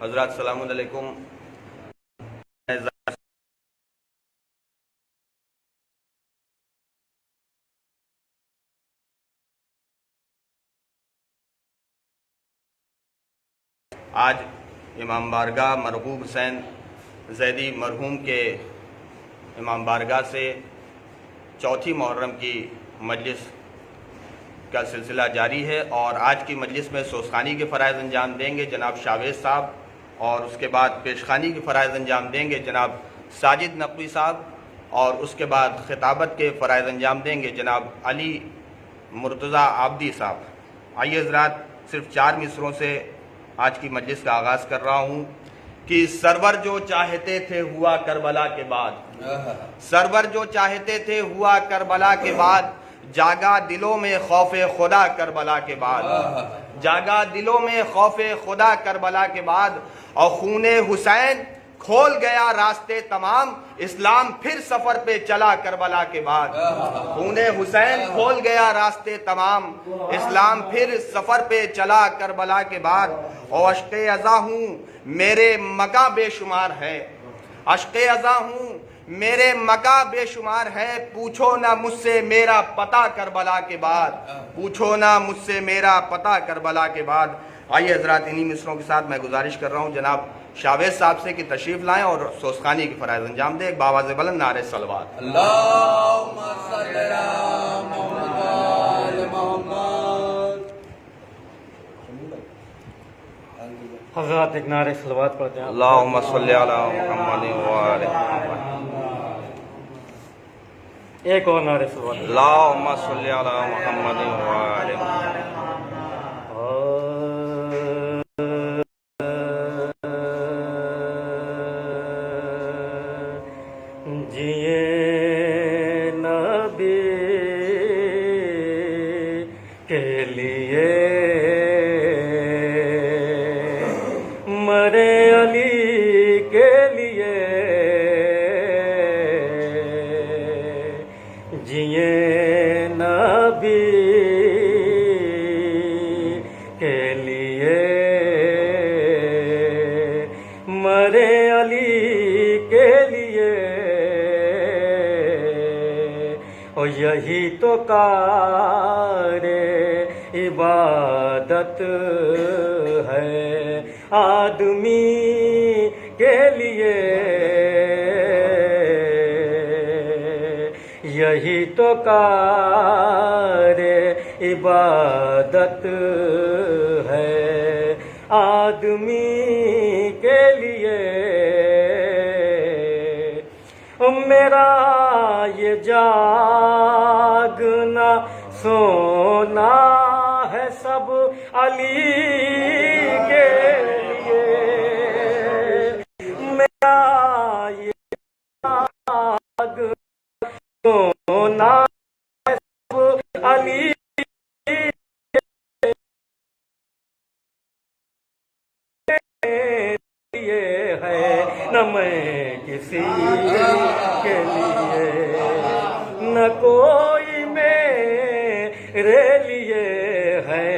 حضرات السلام علیکم. آج امام بارگاہ مرغوب حسین زیدی مرحوم کے امام بارگاہ سے چوتھی محرم کی مجلس کا سلسلہ جاری ہے، اور آج کی مجلس میں سوزخانی کے فرائض انجام دیں گے جناب شاویز صاحب، اور اس کے بعد پیشخانی کے فرائض انجام دیں گے جناب ساجد نقوی صاحب، اور اس کے بعد خطابت کے فرائض انجام دیں گے جناب علی مرتضیٰ عابدی صاحب. آئیے حضرات، صرف 4 مصروں سے آج کی مجلس کا آغاز کر رہا ہوں کہ سرور جو چاہتے تھے ہوا کربلا کے بعد، سرور جو چاہتے تھے ہوا کربلا کے بعد، جاگا دلوں میں خوف خدا کربلا کے بعد، جاگا دلوں میں خوف خدا کربلا کے بعد، اور خون حسین کھول گیا راستے تمام، اسلام پھر سفر پہ چلا کربلا کے بعد. خون حسین کھول گیا راستے تمام، اسلام پھر سفر پہ چلا کربلا کے بعد. اور عشق ازاں ہوں میرے مکہ بے شمار ہے، عشق ازاں ہوں میرے مکہ بے شمار ہے، پوچھو نہ مجھ سے میرا پتہ کربلا کے بعد، پوچھو نہ مجھ سے میرا پتہ کربلا کے بعد. آئیے حضرات، انہی مصروں کے ساتھ میں گزارش کر رہا ہوں جناب شاویز صاحب سے کہ تشریف لائیں اور سوزخانی کی فرائض انجام دیں. ایک باواز بلند نعرہ صلوات. اللہم صلی علی محمد محمد. حضرات ایک نعرہ صلوات پڑھتے ہیں. اللہم صلی علی محمد وآل محمد. ایک اور نعرہ صلوات. اللہم صلی علی محمد وآل محمد. جیے نبی کے لیے مرے علی کے لیے، جیے نبی کے لیے مرے علی کے لیے، اور یہی تو کار عبادت ہے آدمی کے لیے، یہی تو کار عبادت ہے آدمی کے لیے. میرا یہ جاگنا سونا ہے سب علی کے لیے، میرا یہ جاگنا سونا ہے سب علی کے لیے ہے، نہ میں کسی کے لیے، نہ کوئی میرے لیے ہے،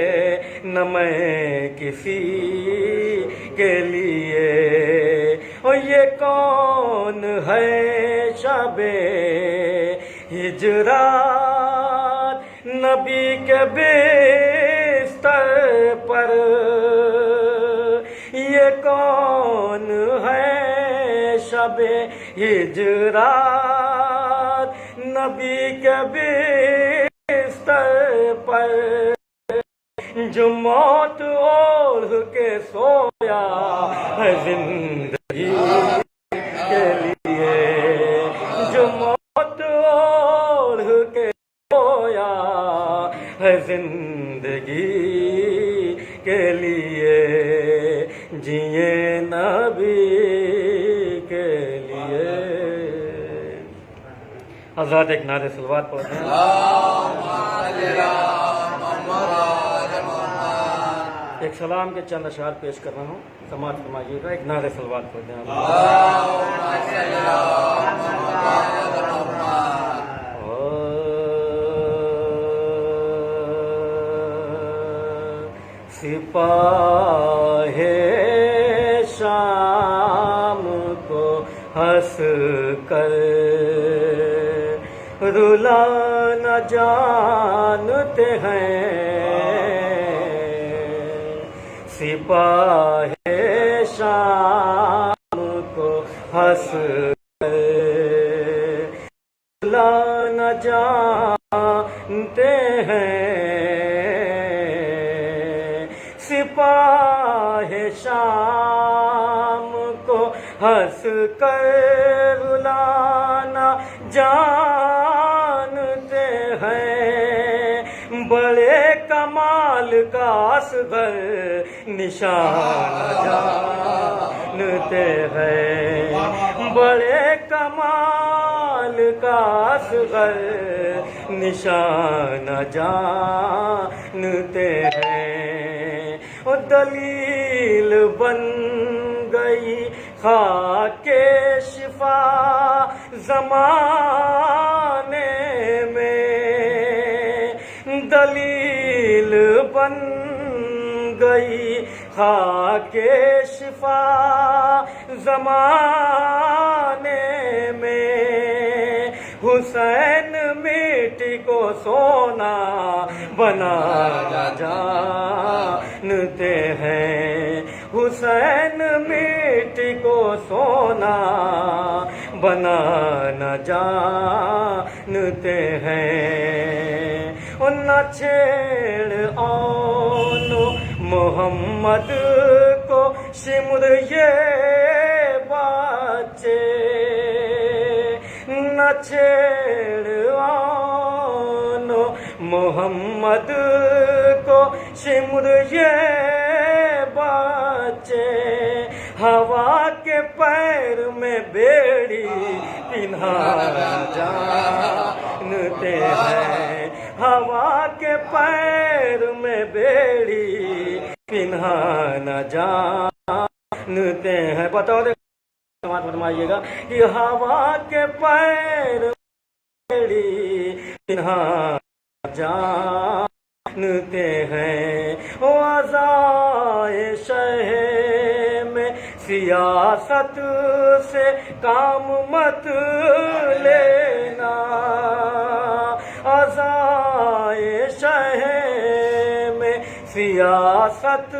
نہ میں کسی کے لیے. اور یہ کون ہے شب ہجرات نبی کے بستر پر، یہ کون ہے شب ہجرات نبی کے بستر پر، جو موت اوڑھ کے سویا ہے زندگی کے لیے، جو موت اوڑھ کے سویا ہے زندگی کے لیے، جیے نبی کے لیے. حضرات ایک نعرہ صلوات پڑھتے ہیں. ایک سلام کے چند اشعار پیش کر رہا ہوں، سماعت فرمائیے گا. ایک نعرہ صلوات پڑھتے ہیں. سپاہ ہنس کر رلا نہ جانتے ہیں سپاہ شام کو ہنس کر رلا نہ جانتے ہیں سپاہ شام کو ہنس کر رلانا جانتے ہیں بڑے کمال کا اصغر نشان جانتے ہیں بڑے کمال کا اصغر نشان جانتے ہیں دلیل بن گئی خاک شفا زمانے میں دلیل بن گئی خاک شفا زمانے میں حسین مٹی کو سونا بنانا جانتے ہیں حسین مٹی کو سونا بنانا جانتے ہیں نہ چھیڑ آن محمد کو سمر یہ بچے نہ چھیڑ آن محمد کو سمر یہ بچے ہوا کے پیر میں بیڑی پنہا جانتے ہیں ہوا کے پیر میں بیڑی پنہا نہ جانتے ہیں بتاؤ فرمائیے گا کہ ہوا کے پیر بیڑی پنہا جانتے ہیں وضائے شہر میں سیاست سے کام مت لینا عزائے شہر میں سیاست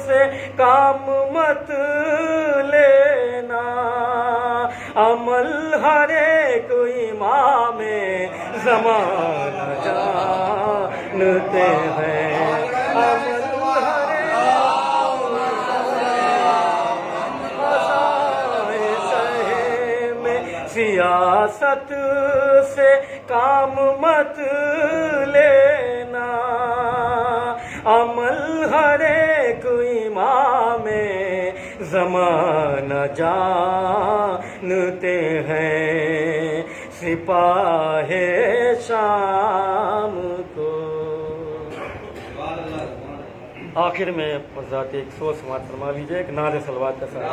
سے کام مت لینا عمل ہر ایک امام زمانہ جانتے ہیں عمل ہر ایک میں سیاست سے کام مت لینا عمل ہر ایک امام زمانہ جانتے ہیں سپاہ شام کو آخر میں ذات ایک سو سماعت فرما لیجیے ایک نعرہ صلوات کا ساتھ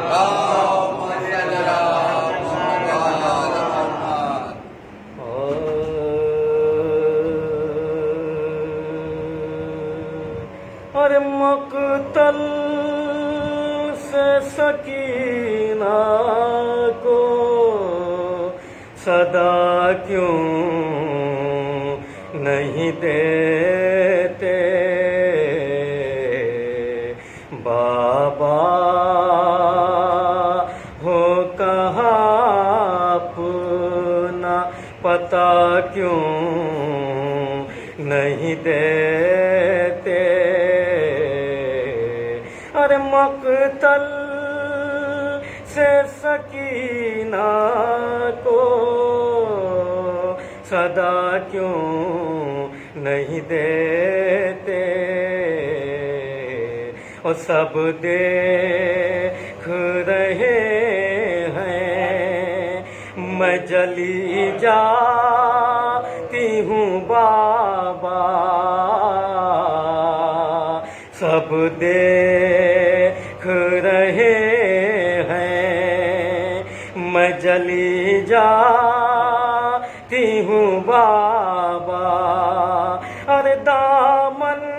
اور مقتل سے سکینہ کو صدا کیوں نہیں دیتے بابا ہو کہاں اپنا پتہ کیوں نہیں دیتے ارے مقتل سے سکینہ کو صدا کیوں نہیں دیتے اور سب دیکھ رہے ہیں میں جلی جاتی ہوں بابا سب دیکھ رہے ہیں میں جلی جاتی ہوں بابا ارے دامن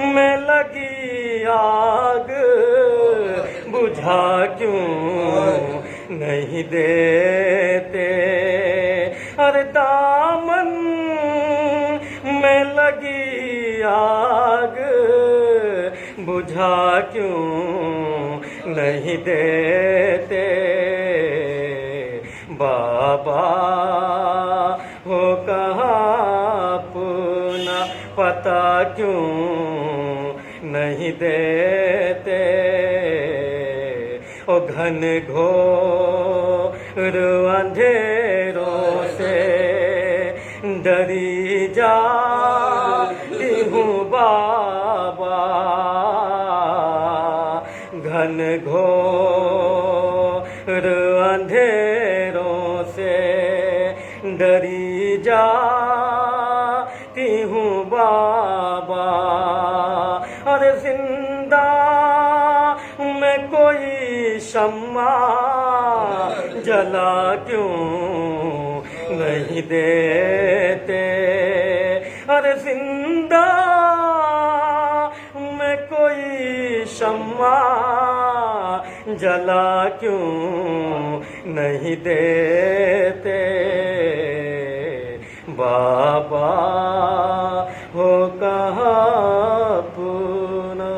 میں لگی آگ بجھا کیوں نہیں دیتے، ارے دامن میں لگی آگ بجھا کیوں نہیں دیتے؟ بابا ہو کہاں اپنا پتہ کیوں نہیں دیتے؟ او گھن گھور اندھیروں سے ڈری جاتی ہوں بابا، گھن گھور اندھیروں سے ڈری جاتی ہوں بابا، ارے زندہ میں کوئی شمع جلا کیوں نہیں دیتے؟ ارے زندہ میں کوئی شمع جلا کیوں نہیں دیتے؟ بابا ہو کہاں اپنا؟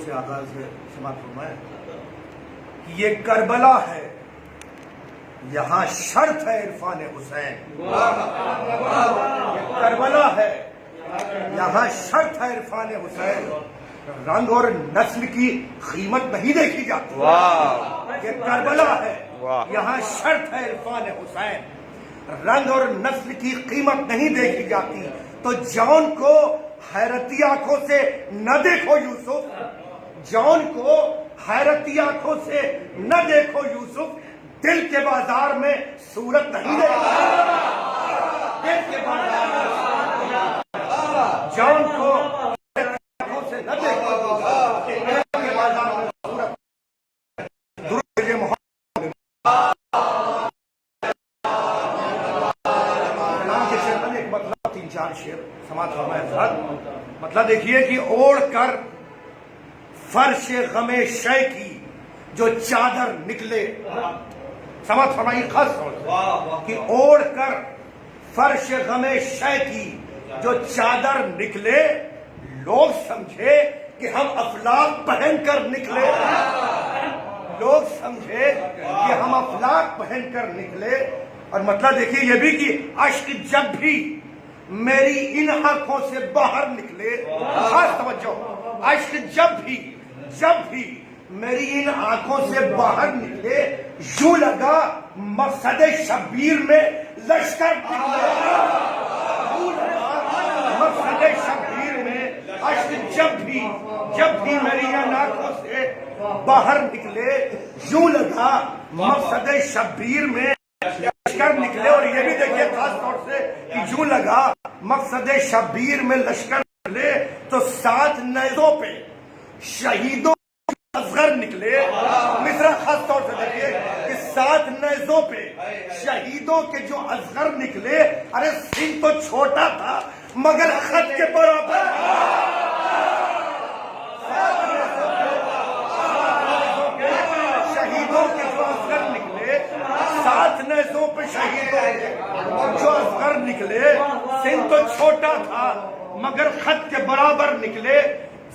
سے آغاز سے سماعت فرمائے کہ یہ کربلا ہے، یہاں شرط ہے عرفان حسین۔ یہ کربلا ہے، یہاں شرط ہے عرفان حسین، رنگ اور نسل کی قیمت نہیں دیکھی جاتی۔ یہ کربلا ہے، یہاں شرط ہے عرفان حسین، رنگ اور نسل کی قیمت نہیں دیکھی جاتی۔ تو جان کو حیرتی آنکھوں سے نہ دیکھو یوسف، جان کو حیرتی آنکھوں سے نہ دیکھو یوسف، دل کے بازار میں صورت نہیں دیکھو، دل کے بازار میں جان کو حیرتی آنکھوں سے نہ دیکھو یوسف، دل کے بازار میں صورت۔ درود محمد ایک مطلب 3-4 شعر سماعت فرمائے حضرت۔ مطلب دیکھیے کہ اوڑھ کر فرش غم شے کی جو چادر نکلے، سماعت فرمائیے خاص طور سے کہ اوڑھ کر فرش غم شے کی جو چادر نکلے، لوگ سمجھے کہ ہم افلاک پہن کر نکلے، لوگ سمجھے کہ ہم افلاک پہن کر نکلے۔ اور مطلب دیکھیے یہ بھی کہ اشک جب بھی میری ان آنکھوں سے باہر نکلے، خاص توجہ، اشک جب بھی میری ان آنکھوں سے باہر نکلے، یوں لگا مقصد شبیر میں لشکر نکلے، یوں لگا مقصد شبیر میں اشک جب بھی میری ان آنکھوں سے باہر نکلے، یوں لگا مقصد شبیر میں لشکر نکلے۔ اور یہ بھی دیکھیے خاص طور سے کہ یوں لگا مقصد شبیر میں لشکر نکلے، تو 7 نیزوں پہ شہیدوں اصغر نکلے۔ مصرع خاص طور سے دیکھیے کہ 7 نیزوں پہ شہیدوں کے جو اصغر نکلے، ارے سن تو چھوٹا تھا مگر خط کے برابر، شہیدوں کے جو اصغر نکلے، 7 نیزوں پہ شہیدوں کے جو اصغر نکلے، سن تو چھوٹا تھا مگر خط کے برابر نکلے،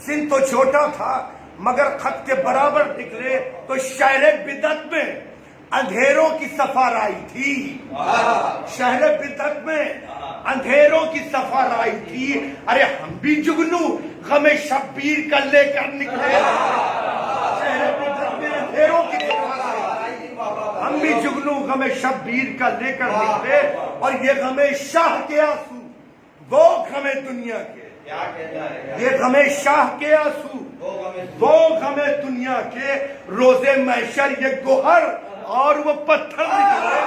سن تو چھوٹا تھا مگر خط کے برابر نکلے۔ تو شہر بدعت میں اندھیروں کی سفارائی تھی، شہر بدعت میں اندھیروں کی سفارائی تھی، ارے ہم بھی جگنو غم شبیر کا لے کر نکلے، شہر بدعت میں اندھیروں کی سفارائی تھی، ہم بھی جگنو جگنو غم شبیر کا لے کر نکلے، اور یہ غم شاہ کے آنسو وہ غم دنیا کے، یہ غم شاہ کے آنسو وہ غم دنیا کے، روز محشر یہ گوہر اور وہ پتھر نکلے،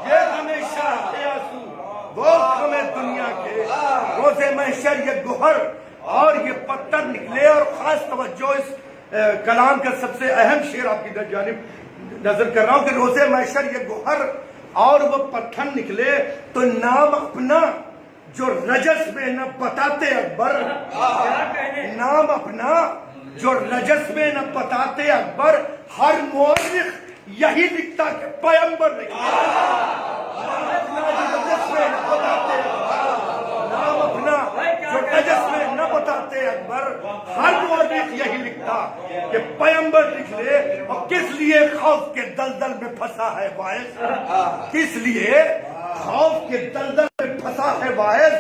یہ غم شاہ کے آنسو وہ غم دنیا کے، روز محشر یہ گوہر اور یہ پتھر نکلے۔ اور خاص توجہ اس کلام کا سب سے اہم شعر آپ کی جانب نظر کر رہا ہوں کہ روز محشر یہ گوہر اور وہ پتھر نکلے، تو نام اپنا جو رجس میں نہ بتاتے اکبر، نام اپنا جو رجس میں نہ بتاتے اکبر، ہر مورخ یہی لکھتا کہ پیغمبر نکلے، نام اپنا جو رجس میں نہ بتاتے اکبر، ہر مورخ یہی لکھتا کہ پیغمبر نکلے۔ اور کس لیے خوف کے دلدل میں پھنسا ہے باعث، کس لیے خوف کے دلدل میں پھنسا ہے باعث،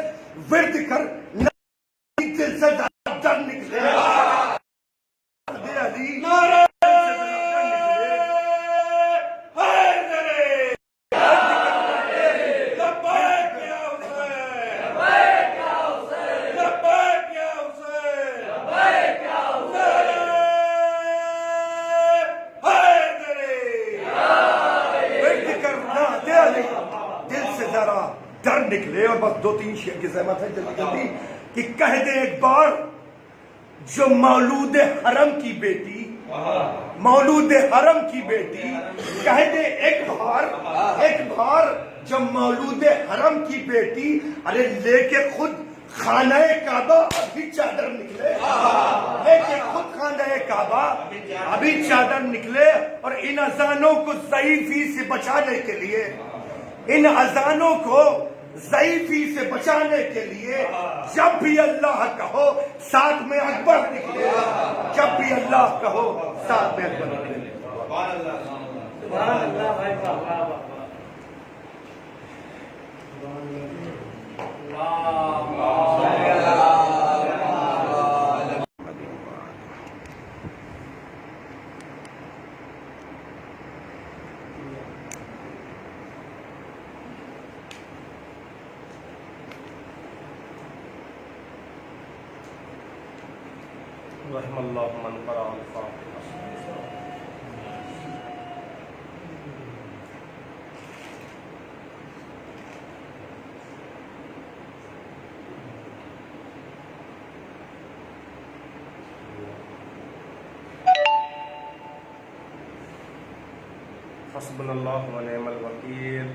ورد کر دل سے در نکلے، نعرہ نکلے۔ اور بس دو تین شعر کی زحمت ہے جلدی جلدی کہ کہہ دے ایک بار جو مولود حرم کی بیٹی، مولود حرم کی بیٹی، کہہ دے ایک بار جو مولود حرم کی بیٹی، ارے لے کے خود خانہ کعبہ ابھی چادر نکلے، لے کے خود خانہ کعبہ ابھی چادر نکلے۔ اور ان اذانوں کو ضعیفی سے بچانے کے لیے، ان اذانوں کو ضعیفی سے بچانے کے لیے جب بھی اللہ کہو ساتھ میں اکبر نکلے، جب بھی اللہ کہو ساتھ میں اکبر نکلے۔ رحم اللہ من قرأ الفاتحہ۔ حسبنا اللہ ونعم الوکیل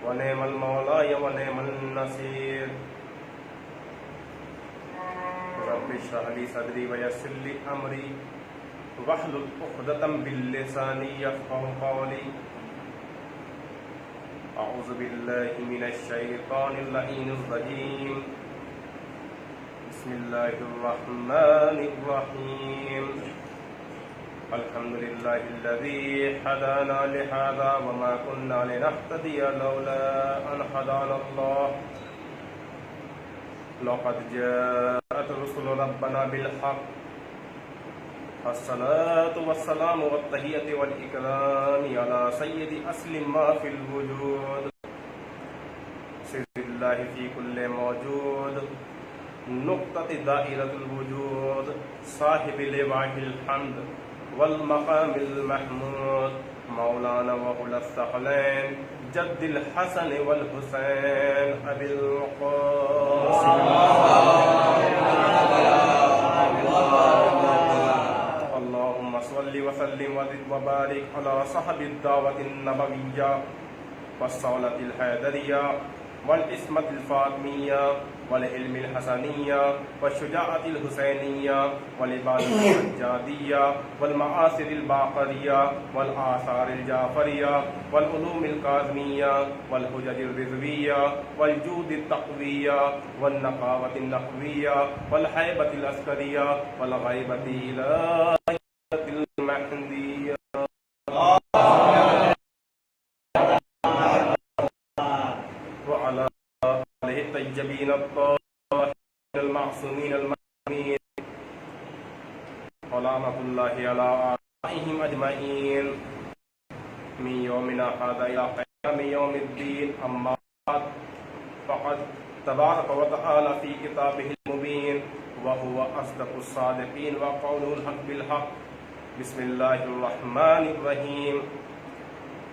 ونعم المولا ونعم النصیر۔ رب اشرح لي صدري ويسر لي امري واحلل عقدة من لساني يفقهوا قولي۔ اعوذ باللہ من الشیطان اللعین الرجیم، بسم اللہ الرحمن الرحیم۔ الحمد للہ الذی هدانا لهذا وما كنا لنهتدي لولا ان هدانا اللہ۔ لقد جاءت رسل ربنا بالحق، الصلاة والسلام والتحية والإكرام على سيد أصل ما في الوجود، سر الله في كل موجود، نقطة دائرة الوجود، صاحب لواء الحمد والمقام المحمود، مولانا وأولى الثقلين جد الحسن والحسين أبي القاسم اللهم صل وسلم وزد وبارك على صاحب الدعوة النبوية والصولة الحيدرية والعصمة الفاطمية والعلم الحسنية والشجاعة الحسينية والعبادة الحجادية والمعاصر الباقرية والآثار الجعفرية والعلوم الكاظمية والحجج الرضوية والجود التقوية والنقاوة النقوية والهيبة العسكرية والغيبة إلى المحمدية وعلى آله الطيبين الطاهرين المعصومين المأمونين ورحمة الله على عليهم أجمعين من يومنا هذا إلى قيام يوم الدين. أما بعد فقد تبارك وتعالى في كتابه المبين وهو أصدق الصادقين وقوله الحق بالحق. بسم الله الرحمن الرحيم.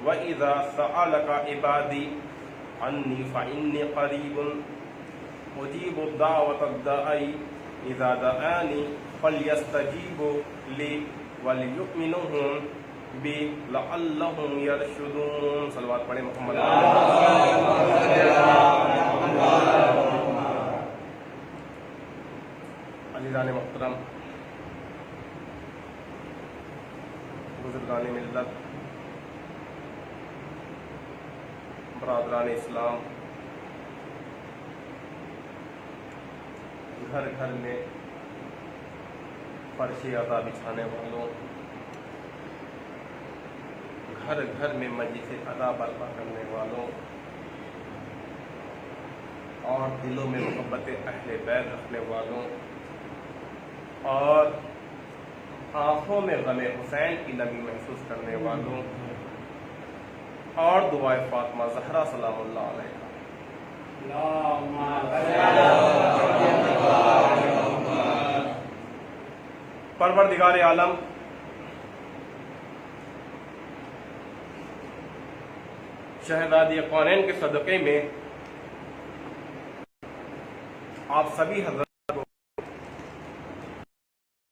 وإذا سألك عبادي عني فإني قريب أجيب دعوة الداعي إذا دعاني فليستجيبوا لي وليؤمنوا بي لعلهم يرشدون. صلوات پڑھیں محمد. عزیزان محترم، بزرگان ملت، برادران اسلام، گھر گھر میں فرش عطا بچھانے والوں، گھر گھر میں مجلس عطا برپا کرنے والوں اور دلوں میں محبت اہل بیت رکھنے والوں اور آنکھوں میں غم حسین کی نمی محسوس کرنے والوں اور دعائے فاطمہ زہرا سلام اللہ علیہ. پروردگار عالم شہزادی کونین کے صدقے میں آپ سبھی حضرات کو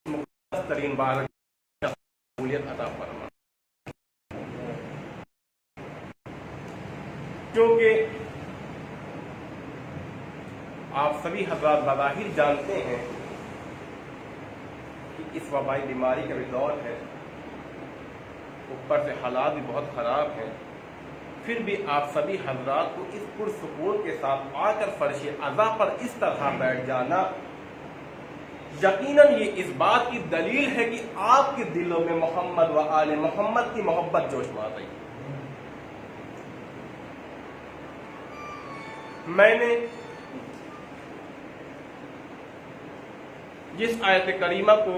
مقدس ترین بار قبولیت عطا فرما. کیونکہ آپ سبھی حضرات بظاہر جانتے ہیں کہ اس وبائی بیماری کا بھی دور ہے، اوپر سے حالات بھی بہت خراب ہیں، پھر بھی آپ سبھی حضرات کو اس پرسکون کے ساتھ آ کر فرش عزا پر اس طرح بیٹھ جانا یقیناً یہ اس بات کی دلیل ہے کہ آپ کے دلوں میں محمد و آل محمد کی محبت جوش مار رہی ہے. میں نے جس آیت کریمہ کو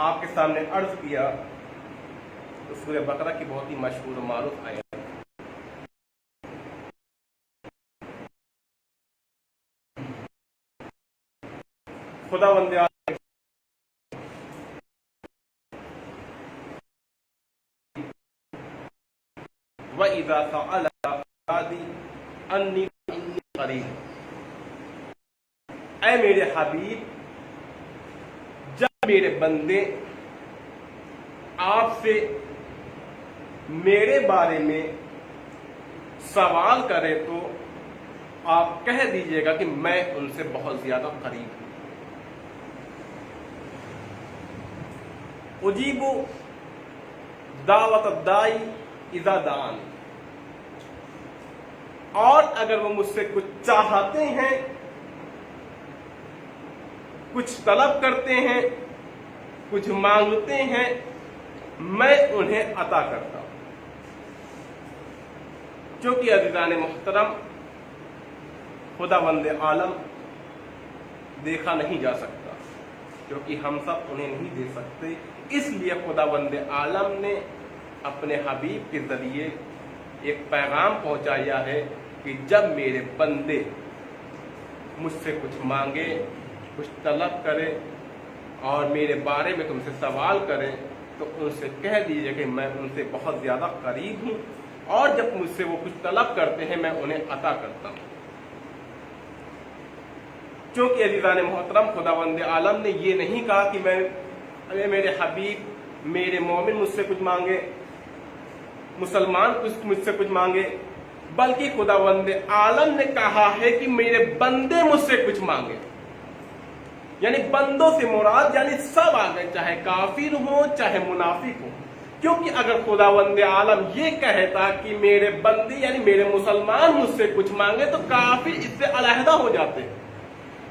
آپ کے سامنے عرض کیا تو سورہ بقرہ کی بہت ہی مشہور و معروف آیت خداوند عالم وَإِذَا سَأَلَكَ عِبَادِي عَنِّي فَإِنِّي قَرِيبٌ. اے میرے حبیب، جب میرے بندے آپ سے میرے بارے میں سوال کرے تو آپ کہہ دیجئے گا کہ میں ان سے بہت زیادہ قریب ہوں. اجیب دعوت الدائی اذا دعان. اور اگر وہ مجھ سے کچھ چاہتے ہیں، کچھ طلب کرتے ہیں، کچھ مانگتے ہیں، میں انہیں عطا کرتا ہوں. کیونکہ عزیزان محترم، خداوند عالم دیکھا نہیں جا سکتا، کیونکہ ہم سب انہیں نہیں دے سکتے. اس لیے خداوند عالم نے اپنے حبیب کے ذریعے ایک پیغام پہنچایا ہے کہ جب میرے بندے مجھ سے کچھ مانگے، کچھ طلب کرے اور میرے بارے میں تم سے سوال کریں تو ان سے کہہ دیجئے کہ میں ان سے بہت زیادہ قریب ہوں، اور جب مجھ سے وہ کچھ طلب کرتے ہیں میں انہیں عطا کرتا ہوں. چونکہ عزیزان محترم، خداوند عالم نے یہ نہیں کہا کہ میرے حبیب، میرے مومن مجھ سے کچھ مانگے، مسلمان مجھ سے کچھ مانگے، بلکہ خداوند عالم نے کہا ہے کہ میرے بندے مجھ سے کچھ مانگے. یعنی بندوں سے مراد یعنی سب آ گئے، چاہے کافر ہوں چاہے منافق ہوں. کیونکہ اگر خداوند عالم یہ کہتا کہ میرے بندے یعنی میرے مسلمان مجھ سے کچھ مانگے تو کافر اس سے علیحدہ ہو جاتے.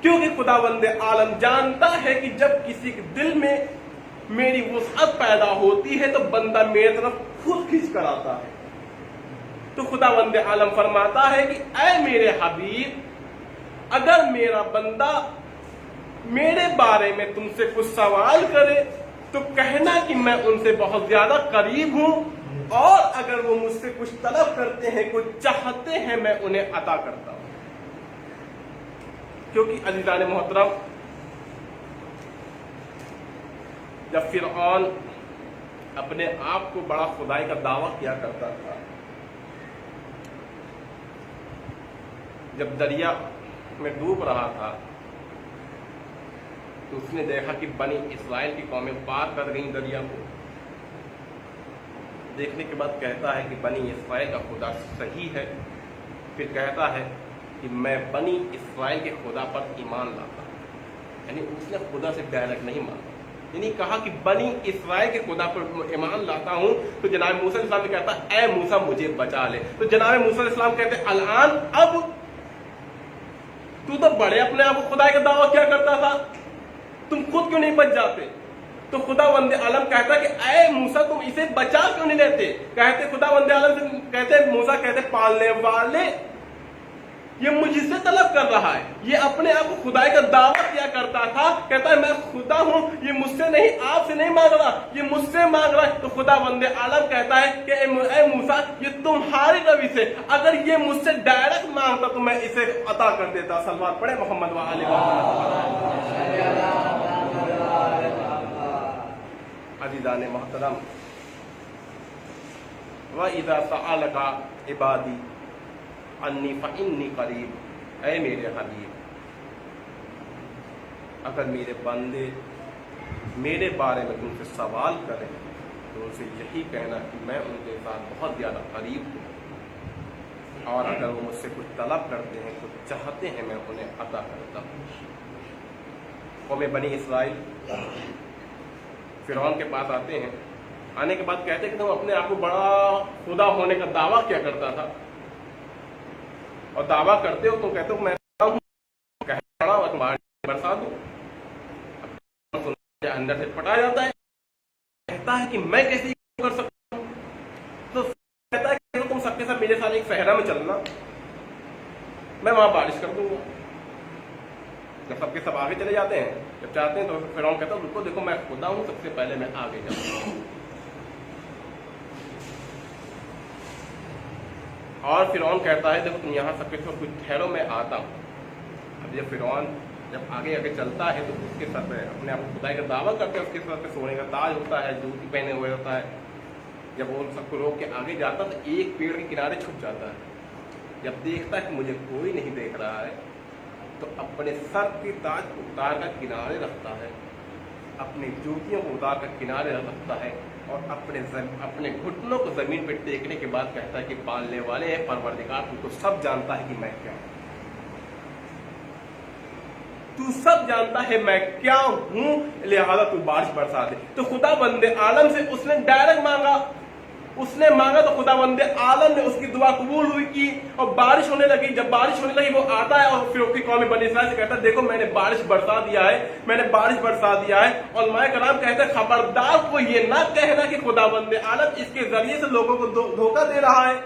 کیونکہ خداوند عالم جانتا ہے کہ جب کسی کے دل میں میری وسعت پیدا ہوتی ہے تو بندہ میری طرف خود کھینچ کر آتا ہے. تو خداوند عالم فرماتا ہے کہ اے میرے حبیب، اگر میرا بندہ میرے بارے میں تم سے کچھ سوال کرے تو کہنا کہ میں ان سے بہت زیادہ قریب ہوں، اور اگر وہ مجھ سے کچھ طلب کرتے ہیں، کچھ چاہتے ہیں، میں انہیں عطا کرتا ہوں۔ کیونکہ عزیزان محترم، جب فرعون اپنے آپ کو بڑا خدائی کا دعویٰ کیا کرتا تھا، جب دریا میں ڈوب رہا تھا تو اس نے دیکھا کہ بنی اسرائیل کی قومیں پار کر گئیں دریا کو۔ دیکھنے کے بعد کہتا ہے کہ بنی اسرائیل کا خدا صحیح ہے، پھر کہتا ہے کہ میں بنی اسرائیل کے خدا پر ایمان لاتا ہوں۔ یعنی اس نے خدا سے ڈائریکٹ نہیں مانا، یعنی کہا کہ بنی اسرائیل کے خدا پر ایمان لاتا ہوں۔ تو جناب موسیٰ علیہ السلام نے کہتا اے موسیٰ مجھے بچا لے۔ تو جناب موسیٰ علیہ السلام کہتے الان اب تو بڑے اپنے آپ کو خدا کا دعویٰ کیا کرتا تھا، تم خود کیوں نہیں بچ جاتے؟ تو خدا وند عالم کہتا کہ اے موسیٰ تم اسے بچا کیوں نہیں لیتے؟ کہتے خدا وند عالم سے کہتے موسیٰ کہتے پالنے والے یہ مجھ سے طلب کر رہا ہے، یہ اپنے آپ کو خدائی کا دعویٰ کیا کرتا تھا، کہتا ہے میں خدا ہوں، یہ مجھ سے نہیں، آپ سے نہیں مانگ رہا، یہ مجھ سے مانگ رہا ہے۔ تو خدا وند عالم کہتا ہے کہ اے موسیٰ یہ تمہاری روی سے، اگر یہ مجھ سے ڈائریکٹ مانگتا تو میں اسے عطا کر دیتا۔ صلوات پڑھے محمد وآلہ عزیزان محترم، وَإِذَا سَأَلَكَ عِبَادِي انی فإنی قریب، اے میرے حبیب اگر میرے بندے میرے بارے میں تم سے سوال کریں تو ان سے یہی کہنا کہ میں ان کے ساتھ بہت زیادہ قریب ہوں، اور اگر وہ مجھ سے کچھ طلب کرتے ہیں، کچھ چاہتے ہیں، میں انہیں عطا کرتا ہوں۔ قوم بنی اسرائیل فرعون کے پاس آتے ہیں، آنے کے بعد کہتے ہیں کہ تم اپنے آپ کو بڑا خدا ہونے کا دعویٰ کیا کرتا تھا، اور دعویٰ کرتے ہو تم کہتے ہو میں ہوں، کہنا ہوا تمہاری برسا دوں، اندر سے پٹا جاتا ہے، کہتا ہے کہ میں کیسے کر سکتا ہوں؟ تو کہتا ہے کہ تم سب کے ساتھ میرے ساتھ ایک صحرا میں چلنا، میں وہاں بارش کر دوں گا۔ جب سب کے سب آگے چلے جاتے ہیں، جب چاہتے ہیں تو فرعون کہتا ہے رکو دیکھو میں خدا ہوں، سب سے پہلے میں آگے جاؤں گا۔ اور فرعون کہتا ہے دیکھو تم یہاں سب کے ساتھ کچھ ٹھہرو میں آتا ہوں۔ اب یہ فرعون جب آگے آگے چلتا ہے تو اس کے ساتھ اپنے آپ کو خدائی کا دعویٰ کرتے ہیں، اس کے ساتھ سونے کا تاج ہوتا ہے، جوتی پہنے ہوئے ہوتا ہے۔ جب وہ سب کو روک کے آگے جاتا تو ایک پیڑ کے کنارے چھپ جاتا ہے، جب دیکھتا ہے کہ مجھے کوئی نہیں دیکھ رہا ہے تو اپنے سر کے تاج کو اتار کر کنارے رکھتا ہے، اپنی جوتیوں کو اتار کر کنارے رکھتا ہے، اور اپنے گھٹنوں کو زمین پہ ٹیکنے کے بعد کہتا ہے کہ پالنے والے ہیں پروردگار تو سب جانتا ہے کہ میں کیا ہوں، تو سب جانتا ہے میں کیا ہوں، لہذا تو بارش برسا دے۔ تو خدا بند عالم سے اس نے ڈائریکٹ مانگا، اس نے مانگا تو خدا بند عالم نے اس کی دعا قبول ہوئی کی، اور بارش ہونے لگی۔ جب بارش ہونے لگی وہ آتا ہے اور پھر اس کی قوم بنی اسرائیل سے کہتا ہے دیکھو میں نے بارش برسا دیا ہے، میں نے بارش برسا دیا ہے۔ اور علماء کرام کہتے ہیں خبردار کو یہ نہ کہنا کہ خدا بند عالم اس کے ذریعے سے لوگوں کو دھوکہ دے رہا ہے،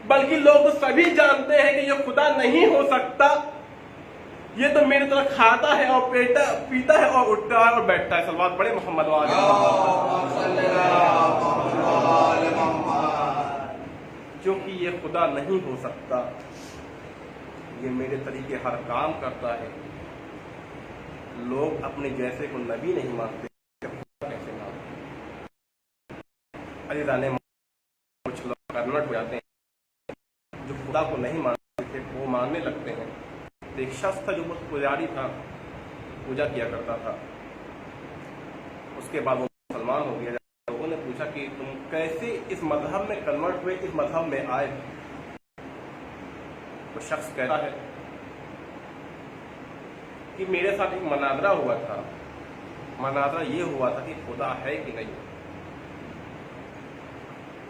بلکہ لوگ تو سبھی جانتے ہیں کہ یہ خدا نہیں ہو سکتا، یہ تو میری طرح کھاتا ہے اور پیتا ہے اور اٹھتا ہے اور بیٹھتا ہے۔ صلوات پڑھے محمد کیونکہ یہ خدا نہیں ہو سکتا، یہ میرے طریقے ہر کام کرتا ہے۔ لوگ اپنے جیسے کو نبی نہیں مانتے، کیسے مانتے؟ عزیزان کچھ لوگ کنورٹ ہو جاتے ہیں، جو خدا کو نہیں مانتے تھے وہ ماننے لگتے ہیں۔ ایک شخص تھا جو بہت پجاری تھا، پوجا کیا کرتا تھا، اس کے بعد وہ مسلمان ہو گیا۔ لوگوں نے پوچھا کہ تم کیسے اس مذہب میں کنورٹ ہوئے، اس مذہب میں آئے؟ وہ شخص کہتا ہے کہ میرے ساتھ ایک مناظرہ ہوا تھا، مناظرہ یہ ہوا تھا کہ خدا ہے کہ نہیں۔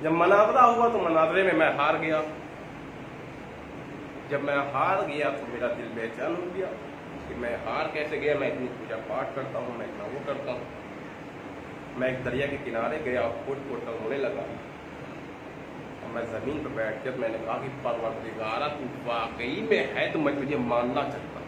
جب مناظرہ ہوا تو مناظرے میں میں ہار گیا، جب میں ہار گیا تو میرا دل بے چین ہو گیا کہ میں ہار کیسے گیا، میں اتنی پوجا پاٹ کرتا ہوں، میں اتنا وہ کرتا ہوں۔ میں ایک دریا کے کنارے گیا اور پھوٹ پھوٹ کر رونے لگا، اور میں زمین پہ بیٹھ کر میں نے کہا کہ پروردگارا تو واقعی میں ہے تو میں تجھے ماننا چاہتا ہوں۔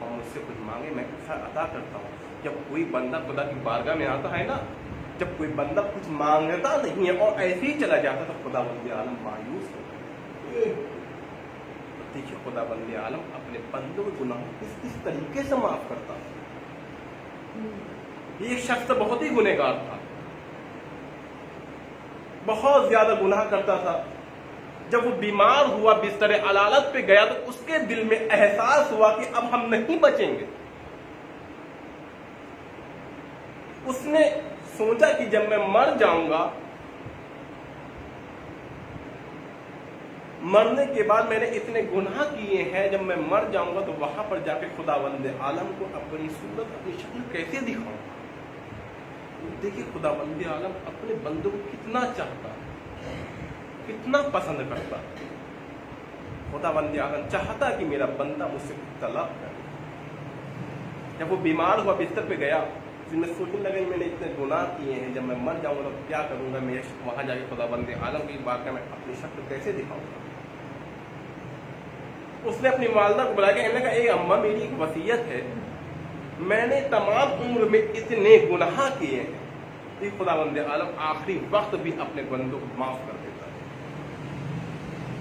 اور مجھ سے کچھ مانگے میں ایسا ادا کرتا ہوں. جب کوئی بندہ خدا کی بارگاہ میں آتا ہے نا، جب کوئی بندہ کچھ مانگتا نہیں ہے اور ایسے ہی چلا جاتا تو خدا بند عالم مایوس ہوتا ہے. دیکھیے خدا بند عالم اپنے بندوں کے گناہوں کو کس طریقے سے معاف کرتا ہے. یہ ایک شخص بہت ہی گنہگار تھا، بہت زیادہ گناہ کرتا تھا. جب وہ بیمار ہوا، بستر علالت پہ گیا تو اس کے دل میں احساس ہوا کہ اب ہم نہیں بچیں گے. اس نے سوچا کہ جب میں مر جاؤں گا، مرنے کے بعد میں نے اتنے گناہ کیے ہیں، جب میں مر جاؤں گا تو وہاں پر جا کے خداوند عالم کو اپنی صورت، اپنی شکل کیسے دکھاؤں گا. دیکھیے خداوند عالم اپنے بندوں کو کتنا چاہتا، کتنا پسند کرتا. خداوند عالم چاہتا کہ میرا بندہ مجھ سے طلب کرے. جب وہ بیمار ہوا، بستر پہ گیا، میں سوچنے لگا میں نے اتنے گناہ کیے ہیں، جب میں مر جاؤں گا تو کیا کروں گا. میں وہاں جا کے خداوند عالم کی بارگاہ میں اپنی شکل کیسے دکھاؤں گا. اس نے اپنی والدہ کو بلایا کہ انہوں نے کہا اے اماں، میری ایک وصیت ہے، میں نے تمام عمر میں اتنے گناہ کیے ہیں کہ خداوند عالم آخری وقت بھی اپنے بندوں کو معاف کر دیتا ہے.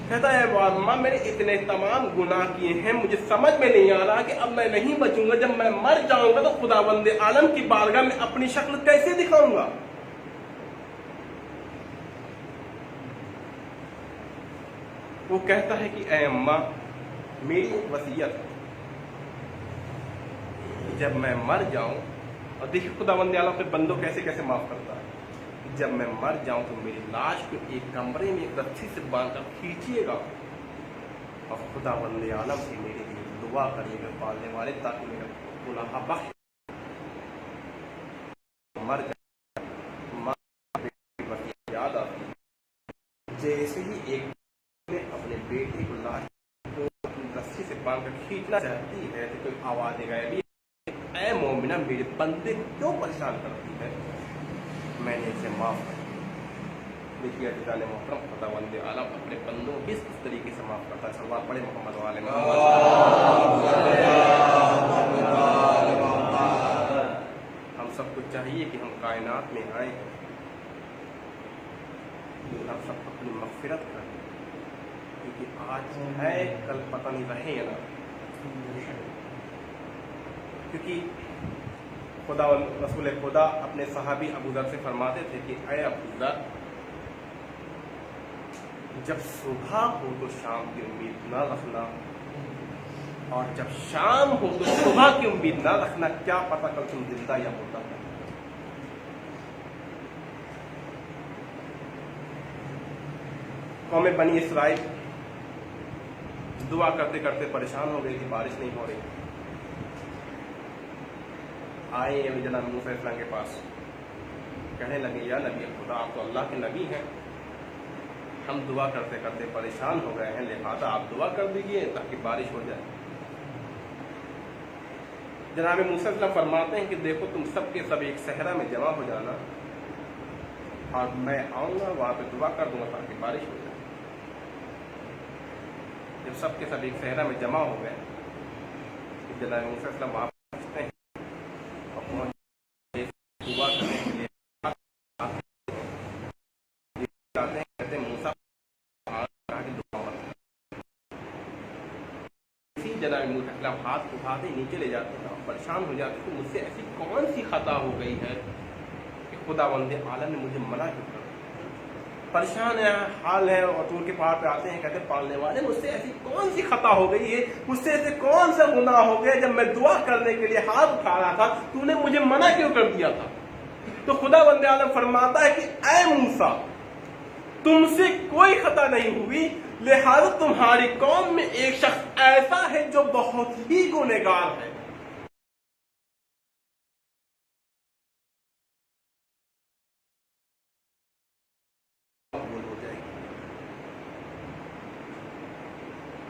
کہتا ہے اماں، میں نے اتنے تمام گناہ کیے ہیں، مجھے سمجھ میں نہیں آ رہا کہ اب میں نہیں بچوں گا. جب میں مر جاؤں گا تو خداوند عالم کی بارگاہ میں اپنی شکل کیسے دکھاؤں گا. وہ کہتا ہے کہ اے اماں، میری ایک وصیت ہے، جب میں مر جاؤں، اور دیکھیے خداوند عالم اپنے بندوں کیسے کیسے معاف کرتا ہے. جب میں مر جاؤں تو میری لاش کو ایک کمرے میں ایک رسی سے باندھ کر کھینچیے گا اور خداوند عالم سے میرے لیے دعا کریے گا پالنے والے، تاکہ میرا گناہ بخش. مر جائے یاد آتی جیسے ہی ایک اپنے بیٹے کو لاش کو اپنی رسی سے باندھ کر کھینچنا چاہتی ہے تو کوئی آواز دے گی، اے مومنہ، میرے بندے کو کیوں پریشان کرتی ہے، میں نے اسے معاف کر دیا. دیکھیے عزیزان محترم، خداوند عالم اپنے بندوں کو کس طریقے سے معاف کرتا ہے. صلوات پڑھے محمد والے محمد. ہم سب کو چاہیے کہ ہم کائنات میں آئیں، ہم سب اپنی مغفرت کریں، کیونکہ آج ہے کل پتہ نہیں رہے یا نہ. کیونکہ خدا رسول خدا اپنے صحابی ابو ذر سے فرماتے تھے کہ اے ابو ذر، جب صبح ہو تو شام کی امید نہ رکھنا، اور جب شام ہو تو صبح کی امید نہ رکھنا، کیا پتہ کل تم زندہ یا مردہ ہے. قوم بنی اسرائیل دعا کرتے کرتے پریشان ہو گئی کہ بارش نہیں ہو رہی. آئے جناب موسیٰ علیہ السلام کے پاس، کہنے لگے یا نبی خدا، آپ تو اللہ کے نبی ہیں، ہم دعا کرتے کرتے پریشان ہو گئے ہیں، لہذا آپ دعا کر دیجئے تاکہ بارش ہو جائے. جناب موسیٰ علیہ السلام فرماتے ہیں کہ دیکھو تم سب کے سب ایک صحرا میں جمع ہو جانا، اور میں آؤں گا وہاں پہ دعا کر دوں گا تاکہ بارش ہو جائے. جب سب کے سب ایک صحرا میں جمع ہو گئے، جناب موسیٰ علیہ السلام وہاں پہنچتے ہیں اور دعا کرنے کے لیے جاتے ہیں. کہتے ہیں موسیٰ جناب موسیٰ علیہ السلام ہاتھ اٹھاتے نیچے لے جاتے ہیں اور پریشان ہو جاتے ہیں کہ مجھ سے ایسی کون سی خطا ہو گئی ہے کہ خداوند عالم نے مجھے منع کیوں کر. پریشان ہے، حال ہے، اور طور کے پہاڑ پہ آتے ہیں، کہتے ہیں پالنے والے مجھ سے ایسی کون سی خطا ہو گئی ہے، مجھ سے ایسے کون سا گناہ ہو گیا، جب میں دعا کرنے کے لیے ہاتھ اٹھا رہا تھا تو نے مجھے منع کیوں کر دیا تھا. تو خداوند عالم فرماتا ہے کہ اے موسیٰ، تم سے کوئی خطا نہیں ہوئی، لہذا تمہاری قوم میں ایک شخص ایسا ہے جو بہت ہی گنہگار ہے.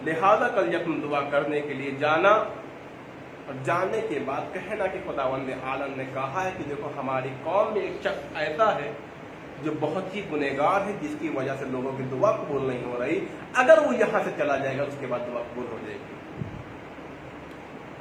لہذا کل جب تم دعا کرنے کے لیے جانا، اور جانے کے بعد کہنا کہ خداوند عالم نے کہا ہے کہ دیکھو ہماری قوم میں ایک شخص ایسا ہے جو بہت ہی گنہگار ہے، جس کی وجہ سے لوگوں کی دعا قبول نہیں ہو رہی، اگر وہ یہاں سے چلا جائے گا اس کے بعد دعا قبول ہو جائے گی.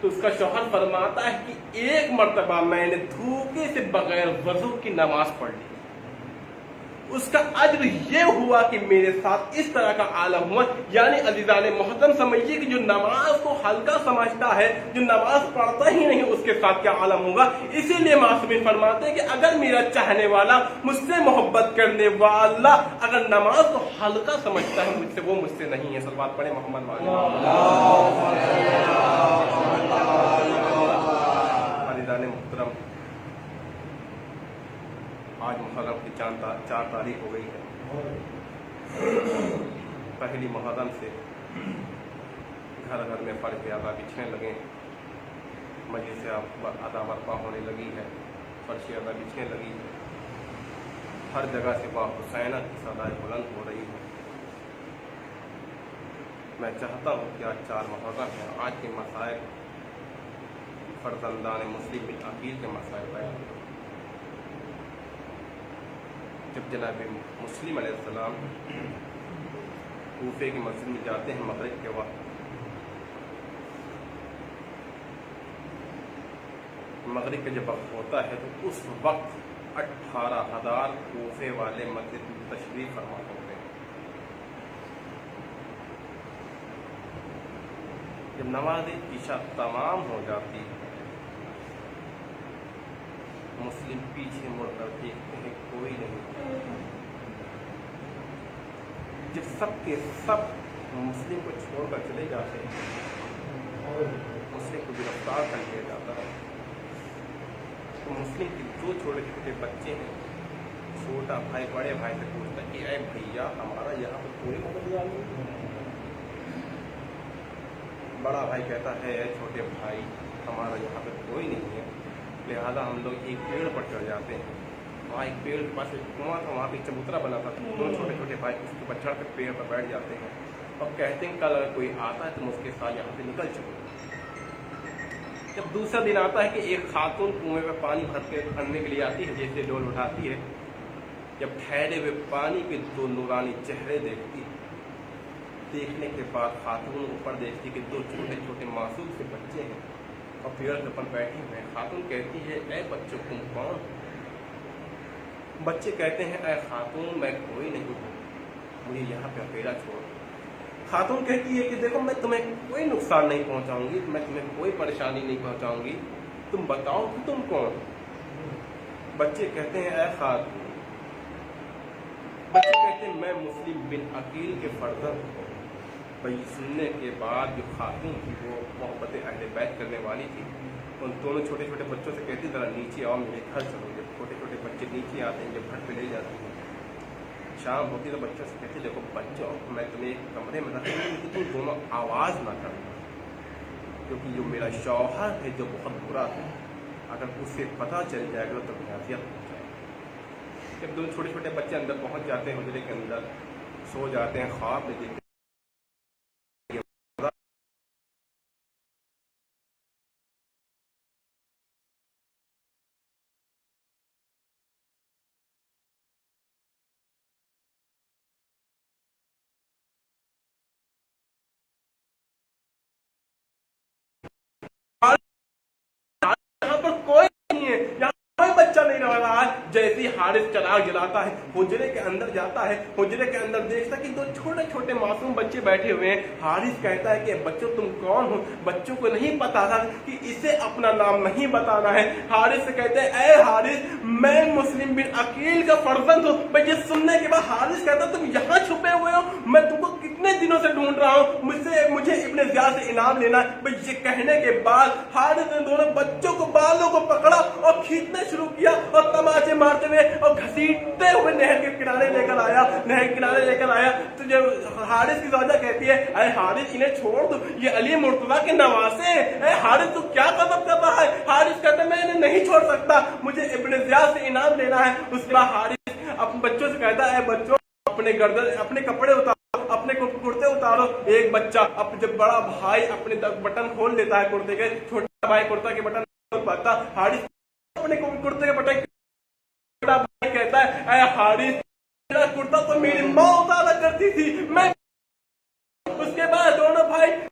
تو اس کا شوہر فرماتا ہے کہ ایک مرتبہ میں نے دھوکے سے بغیر وضو کی نماز پڑھ لی، اس کا اجر یہ ہوا کہ میرے ساتھ اس طرح کا عالم ہوا۔ یعنی عزیزان محترم سمجھیے کہ جو نماز کو ہلکا سمجھتا ہے، جو نماز پڑھتا ہی نہیں، اس کے ساتھ کیا عالم ہوگا۔ اسی لیے معصومین فرماتے ہیں کہ اگر میرا چاہنے والا، مجھ سے محبت کرنے والا اگر نماز کو ہلکا سمجھتا ہے مجھ سے، وہ مجھ سے نہیں ہے۔ صلوات پڑھیں محمد والے۔ عزیزان محترم، آج محرم کی 4 تاریخ ہو گئی ہے۔ پہلی محرم سے گھر گھر میں فرش پیادہ بچھنے لگے، مجلس ادا برپا ہونے لگی ہے، فرش پیادہ بچھنے لگی ہے، ہر جگہ سے با حسینہ کی صدائیں بلند ہو رہی ہے۔ میں چاہتا ہوں کہ آج 4 محرم ہے، آج کے مسائل فرزندان مسلم بالعقیل کے مسائل بیان کروں۔ جب جناب مسلم علیہ السلام کوفے کی مسجد میں جاتے ہیں مغرب کے وقت، مغرب کا جب وقت ہوتا ہے تو اس وقت 18,000 کوفے والے مسجد میں تشریف فرما ہوتے ہیں۔ جب نماز عشاء تمام ہو جاتی ہے، مسلم پیچھے مڑ کر دیکھتے ہیں کوئی نہیں۔ جب سب کے سب مسلم کو چھوڑ کر چلے جاتے ہیں، مسلم کو گرفتار کر لیا جاتا ہے، تو مسلم کے 2 چھوٹے چھوٹے بچے ہیں، چھوٹا بھائی بڑے بھائی سے پوچھتا ہے کہ اے بھیا ہمارا یہاں پر کوئی مدد نہیں۔ بڑا بھائی کہتا ہے اے چھوٹے بھائی ہمارا یہاں پہ کوئی نہیں ہے، لہٰذا ہم لوگ ایک پیڑ پر چڑھ جاتے ہیں۔ وہاں ایک پیڑ کے پاس ایک کنواں تھا، وہاں پہ ایک چبوترا بنا تھا، 2 چھوٹے چھوٹے بھائی اس کے اوپر چڑھ کر پیڑ پر بیٹھ جاتے ہیں اور کہتے ہیں کل اگر کوئی آتا ہے تو اس کے ساتھ یہاں سے نکل چلو۔ جب دوسرا دن آتا ہے کہ ایک خاتون کنویں میں پانی بھرنے کے لیے آتی ہے، جیسے ڈول اٹھاتی ہے، جب ٹھہرے ہوئے پانی کے 2 نورانی چہرے دیکھتی، دیکھنے کے بعد خاتون اوپر دیکھتی کہ 2 چھوٹے چھوٹے معصوم سے بچے ہیں اور پیڑ کے اوپر بیٹھے ہوئے ہیں۔ خاتون کہتی ہے اے بچوں تم کون؟ بچے کہتے ہیں اے خاتون میں کوئی نہیں ہوں، مجھے یہاں پہ اکیلا چھوڑ۔ خاتون کہتی ہے کہ دیکھو میں تمہیں کوئی نقصان نہیں پہنچاؤں گی، میں تمہیں کوئی پریشانی نہیں پہنچاؤں گی، تم بتاؤ کہ تم کون؟ بچے کہتے ہیں اے خاتون، بچے کہتے ہیں میں مسلم بن عقیل کے فرزند ہوں۔ بھائی سننے کے بعد جو خاتون تھی وہ محبت اہل بیت کرنے والی تھی، ان دونوں چھوٹے چھوٹے بچوں سے کہتی ذرا نیچے آؤ میرے گھر چلو۔ جب چھوٹے چھوٹے بچے نیچے آتے ہیں، جب گھر پہ لے جاتے ہیں، شام ہوتی تو بچوں سے کہتے دیکھو بچوں میں تمہیں ایک کمرے میں رکھوں گی کہ تم دونوں آواز نہ کرنا، کیونکہ جو میرا شوہر ہے جو بہت برا ہے، اگر اسے پتہ چل جائے گا تو اذیت ہو جائے گی۔ جب 2 چھوٹے چھوٹے بچے اندر پہنچ جاتے ہیں، حجرے کے اندر سو جاتے ہیں، خواب میں دیکھتے یہاں پر کوئی نہیں ہے، یہاں کوئی بچہ نہیں رہ رہا ہے۔ جیسے ہی حارث چراغ جلاتا ہے، حجرے کے اندر جاتا ہے، حجرے کے اندر دیکھتا کہ 2 چھوٹے چھوٹے معصوم بچے بیٹھے ہوئے ہیں۔ حارث کہتا ہے کہ بچوں تم کون ہو؟ بچوں کو نہیں پتا تھا کہ اسے اپنا نام نہیں بتانا ہے۔ حارث سے کہتے ہیں اے حارث میں مسلم بن عقیل کا فرزند ہوں۔ بھائی یہ سننے کے بعد حارث کہتا تم یہاں چھپے ہوئے ہو، میں تم کو کتنے دنوں سے ڈھونڈ رہا ہوں، مجھے ابن زیاد سے انعام لینا ہے۔ بھائی یہ کہنے کے بعد حارث نے دونوں بچوں کو بالوں کو پکڑا اور کھینچنا شروع کیا اور تماچے مارتے ہوئے اور گھسیٹتے ہوئے نہر کے کنارے لے کر آیا۔ نہر کے کنارے لے کر آیا تو جب حارث کی زوجہ کہتی ہے اے حارث انہیں چھوڑ دو، یہ علی مرتضیٰ کے نواسے ہیں۔ اے حارث تو کیا غضب کر رہا ہے؟ حارث کہتا ہے میں انہیں نہیں چھوڑ سکتا، مجھے ابن زیاد سے انعام لینا ہے۔ اس کے بعد حارث اپنے بچوں سے کہتا ہے اے بچوں اپنے کپڑے اتارو، اپنے کرتے اتارو۔ ایک بچہ جب بڑا بھائی اپنے بٹن کھول لیتا ہے کرتے کے، چھوٹا بھائی کرتا کے بٹن کھول پاتا، حارث اپنے کرتے کے بٹن، چھوٹا بھائی کہتا ہے اے حارث میرا کرتا تو میری ماں اتارا کرتی تھی، میں۔ اس کے بعد دونوں بھائی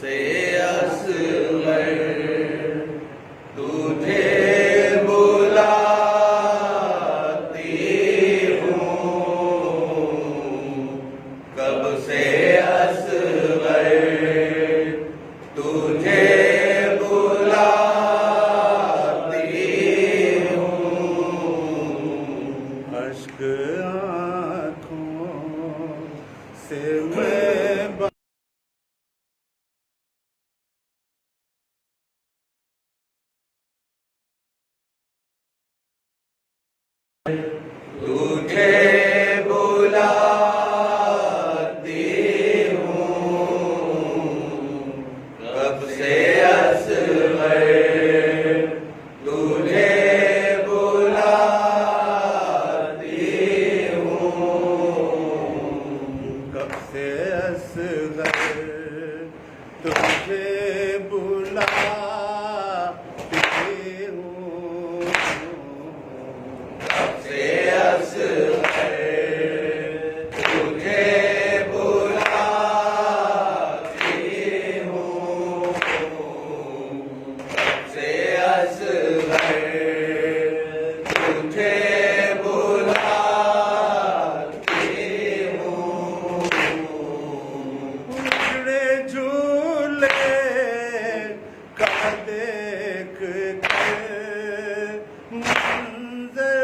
سے اصغر تجھے بلاتی ہوں، کب سے اصغر تجھے بلاتی ہوں، اشک آنکھوں سے میں تجھے بلاتی ہوں، کب سے اصغر تجھے بلاتی ہوں، کب سے اصغر تجھے بلاتی ہوں، کب سے اصغر تجھے بلاتی ہوں، کب سے اصغر تجھے بلاتی ہوں، اجڑے جھولے کا دیکھ کر منظر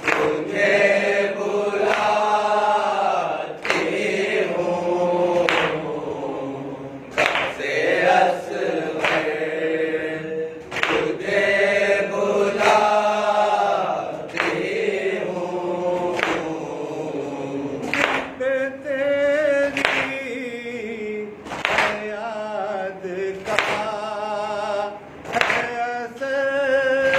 تجھے بلاتی ہوں، کب سے اصغر تجھے بلاتی ہوں، بے تیری یاد کا ہے اثر،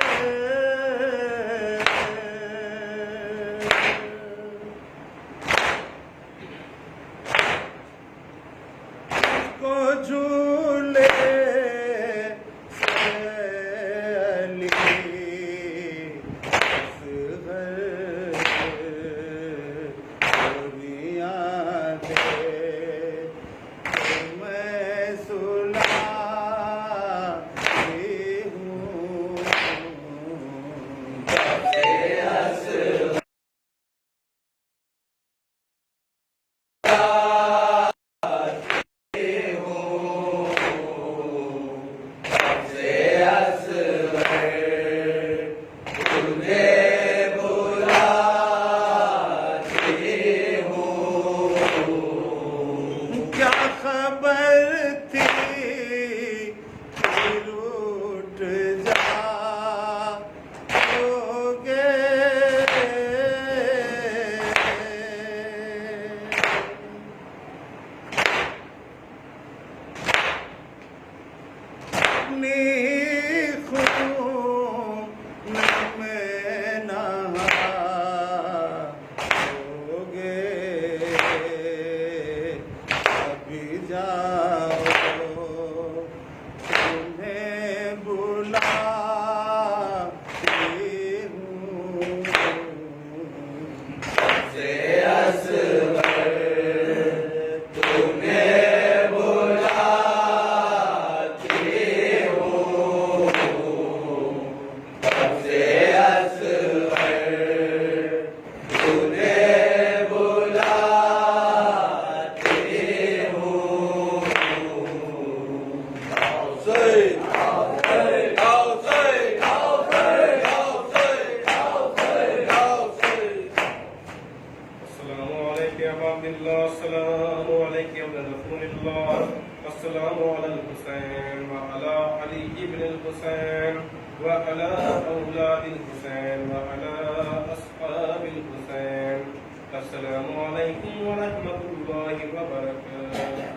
کو جھولے سے علی اصغر کبھیاں دے میں سلاتی ہوں، کب سے اصغر کیا خبر تھی کہ روٹ جاؤگے، اپنی خون میں نہاؤگے، ابھی جاؤ تمہیں بلاتی ہوں، سے اصغر تمہیں بلاتی ہوں، کب سے اصغر تمہیں بلاتی ہوں، السلام علیکم یا عباد اللہ، السلام علیکم یا رسول اللہ، السلام علی الحسین وعلی علی ابن الحسین وعلی اولاد الحسین وعلی اصحاب الحسین السلام علیکم ورحمۃ اللہ وبرکاتہ.